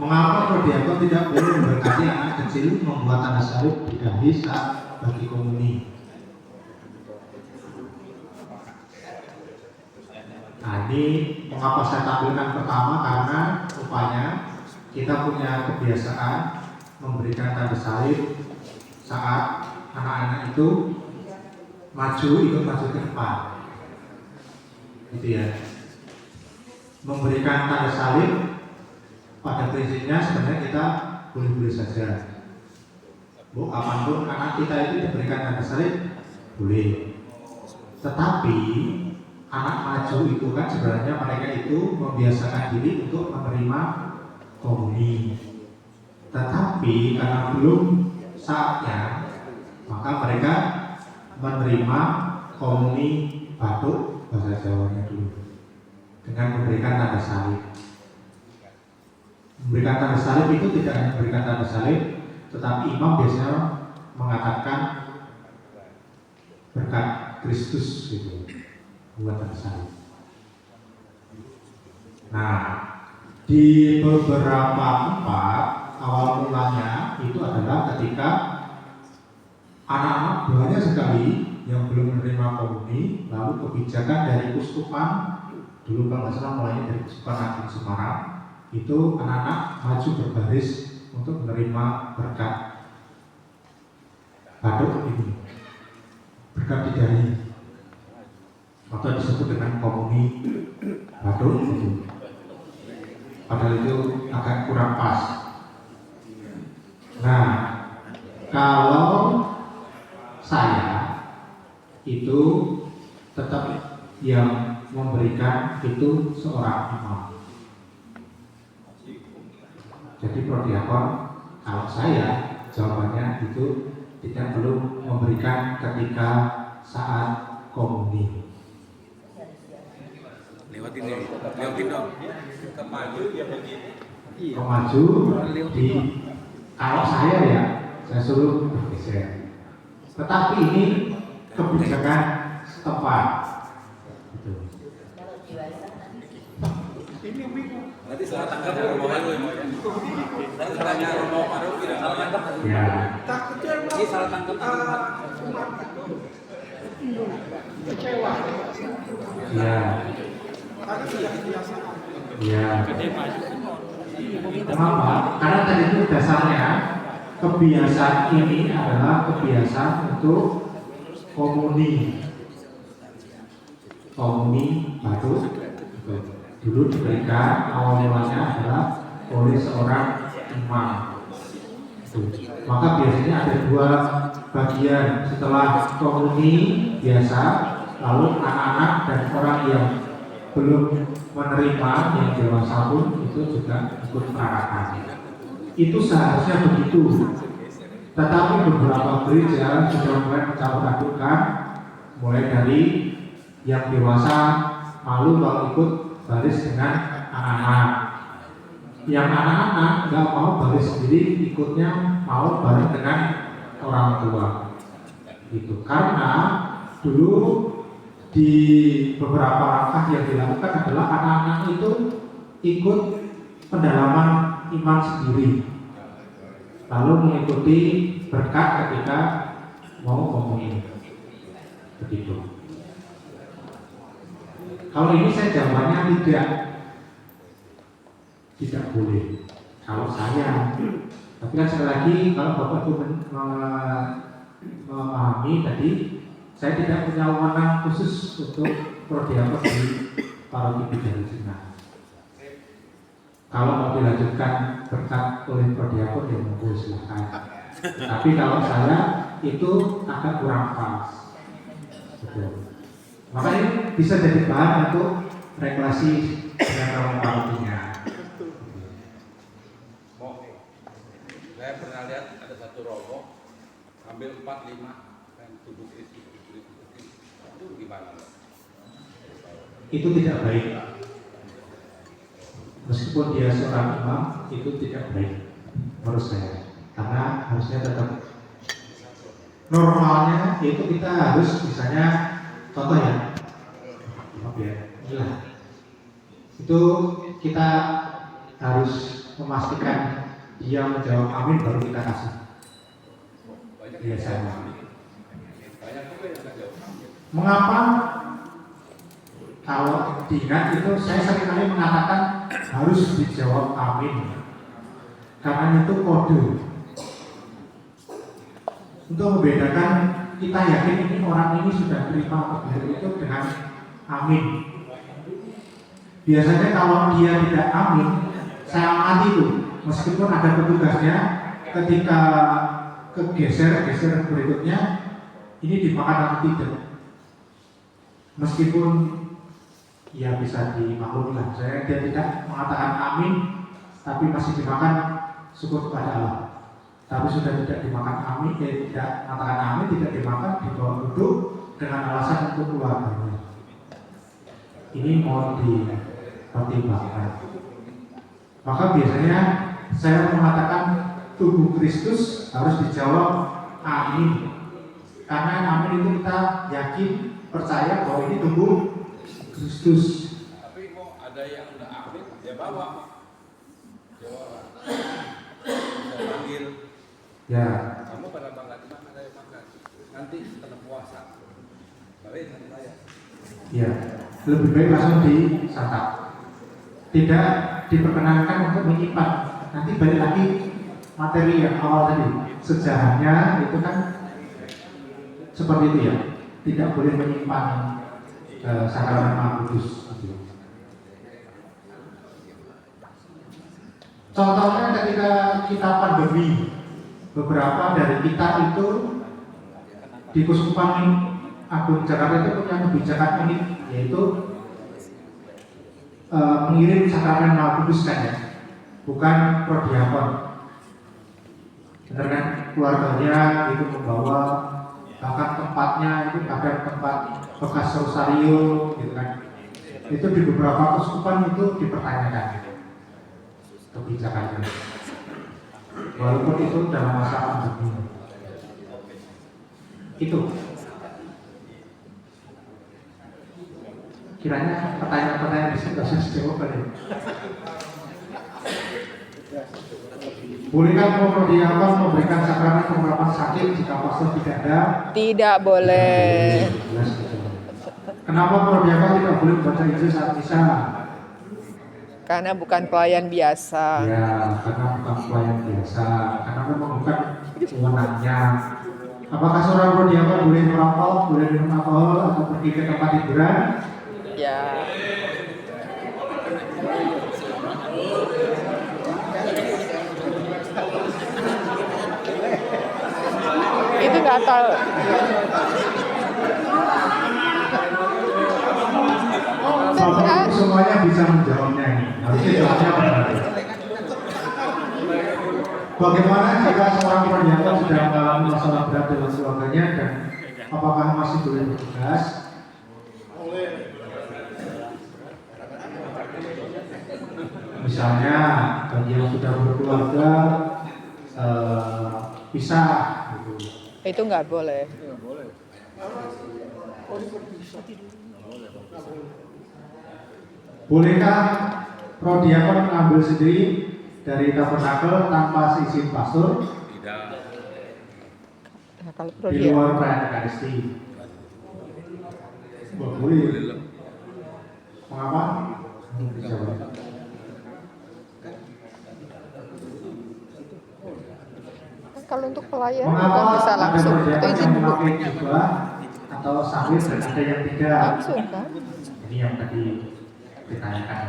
Mengapa prodiakon tidak boleh memberkati anak kecil membuat tanda salib di dahi saat bagi komuni? Nah, ini mengapa saya tampilkan pertama, karena rupanya kita punya kebiasaan memberikan tanda salib saat anak-anak itu ikut maju ke depan, gitu ya. Memberikan tanda salib pada prinsipnya sebenarnya kita boleh-boleh saja. Apapun anak kita itu diberikan tanda salib boleh. Tetapi anak maju itu kan sebenarnya mereka itu membiasakan diri untuk menerima komuni. Tetapi karena belum saatnya, maka mereka menerima komuni batuk bahasa Jawanya dulu dengan memberikan tanda salib. Memberikan tanda salib itu tidak hanya memberikan tanda salib, tetapi imam biasanya mengatakan berkat Kristus gitu, buat tanda salib. Nah, di beberapa tempat awal mulanya itu adalah ketika anak-anak banyak sekali yang belum menerima komuni, lalu kebijakan dari Uskupan dulu kalau nggak salah mulainya dari Uskupan Agung Semarang, itu anak-anak maju berbaris untuk menerima berkat baduk ini, berkat di dahi, atau disebut dengan komuni baduk itu. Padahal itu agak kurang pas. Nah, kalau saya itu tetap yang memberikan itu seorang imam. Jadi prodiakon, kalau saya jawabannya itu tidak perlu memberikan ketika saat komuni. Lewatin dong. Kemaju ya begini. Kemaju di, kalau saya ya, saya suruh bergeser. Tetapi ini kebijakan setempat. Gitu. Nanti salah tangkap rombongan lu ya. Nanti tanya rombongan baru tidak salah tangkap. Ya. Ini salah tangkap. Kecewa. Ya. Ya. Kenapa? Karena tadi itu dasarnya kebiasaan ini adalah kebiasaan untuk komuni baru. Dulu diberikan awal mulanya adalah oleh seorang imam. Maka biasanya ada dua bagian setelah komuni biasa, lalu anak-anak dan orang yang belum menerima yang dewasa pun itu juga ikut perarakan. Itu seharusnya begitu. Tetapi beberapa gereja sudah mulai mencampur adukan, mulai dari yang dewasa malu kalau ikut baris dengan anak-anak. Yang anak-anak nggak mau baris sendiri, ikutnya mau bareng dengan orang tua. Gitu. Karena dulu di beberapa langkah yang dilakukan adalah anak-anak itu ikut pendalaman iman sendiri, lalu mengikuti berkat ketika mau komuni. Begitu. Kalau ini saya jawabannya tidak boleh. Kalau saya, tapi kan sekali lagi kalau Bapak itu memahami tadi, saya tidak punya wewenang khusus untuk prodiakon di paroki Bidang Jina. Kalau mau dilanjutkan berkat oleh prodiakon ya monggo silakan. Tapi kalau saya itu agak kurang pas. Betul. Makanya bisa jadi bahan untuk regulasi dengan orang parokinya. Saya pernah lihat ada satu rombong ambil 4-5 yang tubuh Kristus. Itu gimana? Itu tidak baik. Meskipun dia seorang imam, itu tidak baik menurut saya. Karena harusnya tetap normalnya itu kita harus misalnya contoh ya, maaf ya, inilah. Itu kita harus memastikan dia menjawab amin baru kita kasih. Banyak Biasanya. banyak juga yang nggak jawab. Mengapa kalau diingat itu saya seringkali mengatakan harus dijawab amin, karena itu kode untuk membedakan kita yakin ini orang ini sudah terima kebenaran itu dengan amin. Biasanya kalau dia tidak amin, saya amati itu meskipun ada petugasnya ketika geser berikutnya ini dimakan atau tidak, meskipun ya bisa dimaklumi lah, saya dia tidak mengatakan amin tapi masih dimakan, syukur kepada Allah. Tapi sudah tidak dimakan amin, tidak mengatakan amin, tidak dimakan, dibawa duduk dengan alasan untuk keluarganya. Ini mohon dipertimbangkan. Maka biasanya saya mengatakan tubuh Kristus harus dijawab amin, karena amin itu kita yakin, percaya bahwa ini tubuh Kristus. Tapi mau ada yang udah amin, dia bawa. Jawab. Saya panggil. Ya, Kamu pada makan di mana? Saya makan. Nanti setelah puasa. Baik, nanti saya. ya, lebih baik langsung disantap. Tidak diperkenankan untuk menyimpan. Nanti balik lagi materi yang awal tadi, sejarahnya itu kan seperti itu ya. Tidak boleh menyimpan sakramen Maha Kudus. Contohnya ketika kita pandemi, beberapa dari kita itu di Kuskupan Agung Jakarta itu punya kebijakan unik, yaitu mengirim sakramen Maha Kudus kan ya, bukan prodiakon. Benar kan, keluarganya itu membawa, bahkan tempatnya itu ada tempat bekas rosario gitu kan. Itu di beberapa kuskupan itu dipertanyakan kebijakannya, walaupun itu dalam masa pandemi. Itu kiranya pertanyaan-pertanyaan bisa dijawab ya. Bolehkah prodiakon memberikan sakramen pengurapan sakit jika pastor tidak ada? Tidak boleh. Kenapa prodiakon tidak boleh membaca Injil saat misa? Karena bukan pelayan biasa. Ya, karena bukan pelayan biasa, karena memang bukan wewenangnya. Apakah seorang prodiakon boleh merokok, boleh minum alkohol, atau pergi ke tempat hiburan? Ya. Itu nggak tahu. Bapak Ibu semuanya bisa menjawabnya ini. Harusnya jawabnya benar. Bagaimana jika seorang prodiakon sudah mengalami masalah berat dalam keluarganya dan apakah masih boleh bertugas? Misalnya bagi yang sudah berkeluarga pisah gitu. Itu nggak boleh. Bolehkah prodiakon mengambil sendiri dari tabernakel tanpa seizin pastor Tidak. Nah, kalau di prodiakon luar perayaan Ekaristi? Boleh. Mengapa? Dijawab. kalau untuk pelayan Mengapa bukan bisa ada langsung. Itu prodiakon izin yang dulu. memakai jubah atau sambil dan ada yang tidak? Langsung kan? Ini yang tadi ditanyakan.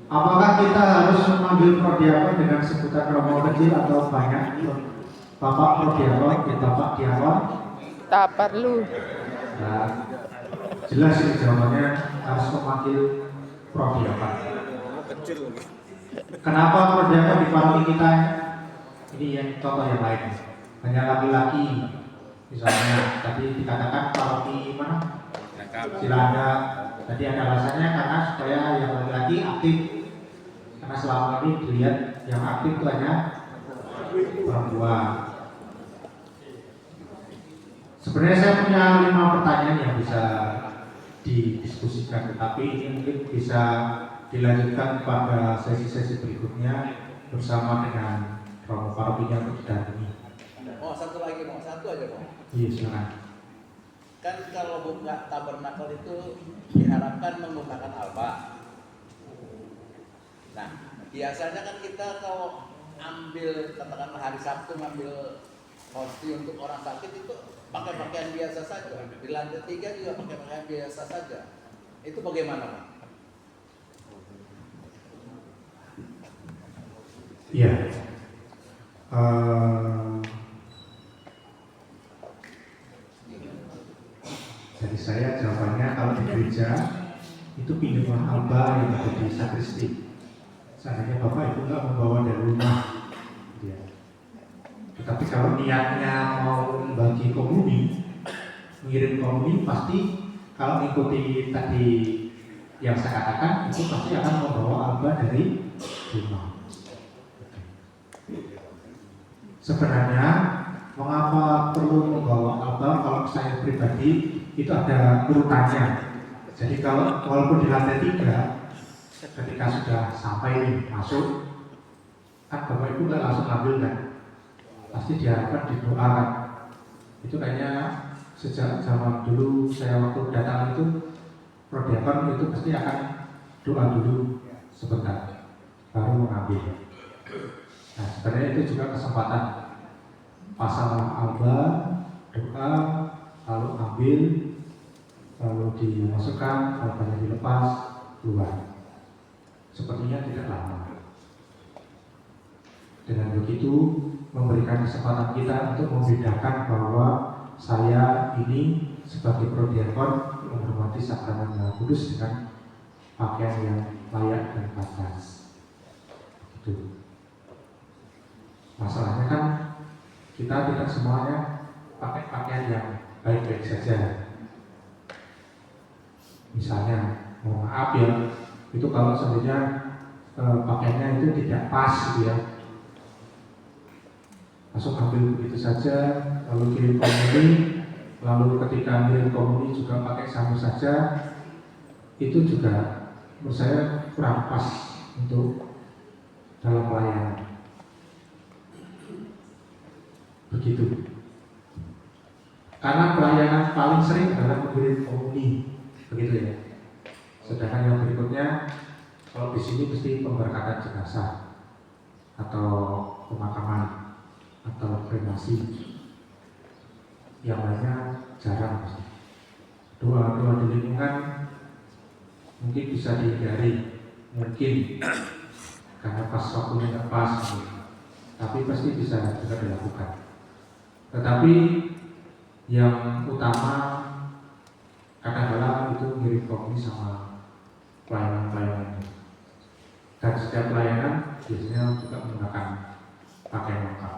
Apakah kita harus memanggil prodiakon dengan sebutan romo kecil atau banyak? Bapak prodiakon dan bapak diakon? Tak perlu. Nah, jelas ini jawabannya harus memanggil prodiakon. Kenapa prodiakon di paroki kita? Ini yang contoh yang lain. Hanya laki-laki, misalnya tadi dikatakan paroki mana? Cilanda. Tadi ada alasannya karena supaya yang laki-laki aktif. Karena selama ini dilihat yang aktif itu hanya perempuan. Sebenarnya saya punya 5 pertanyaan yang bisa didiskusikan, tetapi ini mungkin bisa dilanjutkan pada sesi-sesi berikutnya bersama dengan Romo Parokinya untuk didampingi. Oh, satu lagi mau, satu aja mau. Iya, silakan. Kan kalau buka tabernakel itu diharapkan menggunakan alba. Nah, biasanya kan kita kalau ambil katakanlah hari Sabtu ngambil hosti untuk orang sakit itu pakai pakaian biasa saja. Di lantai 3 juga pakai pakaian biasa saja. Itu bagaimana, Pak? Iya. Dari saya jawabannya kalau di gereja itu pinjamlah alba yang ada di sakristi. Seandainya Bapak Ibu nggak membawa dari rumah, ya. Tetapi kalau niatnya mau membagi komuni, mengirim komuni, pasti kalau mengikuti tadi yang saya katakan itu pasti akan membawa alba dari rumah. Sebenarnya mengapa perlu membawa alba? Kalau saya pribadi itu ada urutannya. Jadi kalau walaupun di lantai 3, ketika sudah sampai nih masuk, kan Bapak Ibu nggak langsung ambil kan? Pasti diharapkan didoakan. Itu kayaknya sejak zaman dulu saya waktu datang itu prodiakon itu pasti akan doa dulu sebentar, baru mengambil. Nah, sebenarnya itu juga kesempatan pasang alba, doa, lalu ambil, lalu dimasukkan, albanya dilepas, keluar. Sepertinya tidak lama. Dengan begitu memberikan kesempatan kita untuk membedakan bahwa saya ini sebagai prodiakon menghormati sakramen Maha Kudus dengan pakaian yang layak dan pantas. Itu. Masalahnya kan kita tidak semuanya pakai pakaian yang baik-baik saja. Misalnya, mohon maaf ya, itu kalau seandainya pakaiannya itu tidak pas gitu ya, langsung ambil begitu saja, lalu kirim komuni, lalu ketika kirim komuni juga pakai sama saja, itu juga menurut saya kurang pas untuk dalam pelayanan. Begitu. Karena pelayanan paling sering adalah mengirim komuni, begitu ya. Sedangkan yang berikutnya, kalau di sini mesti pemberkatan jenazah atau pemakaman atau kremasi. Yang lainnya jarang pasti. Doa-doa di lingkungan mungkin bisa dihindari, mungkin karena pas waktunya nggak pas, tapi pasti bisa juga dilakukan. Tetapi yang utama kadang-kadang itu mirip komuni sama pelayanan-pelayanan. Dan setiap pelayanan biasanya juga menggunakan pakaian lengkap.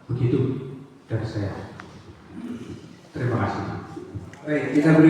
Begitu dari saya. Terima kasih. Baik, kita beri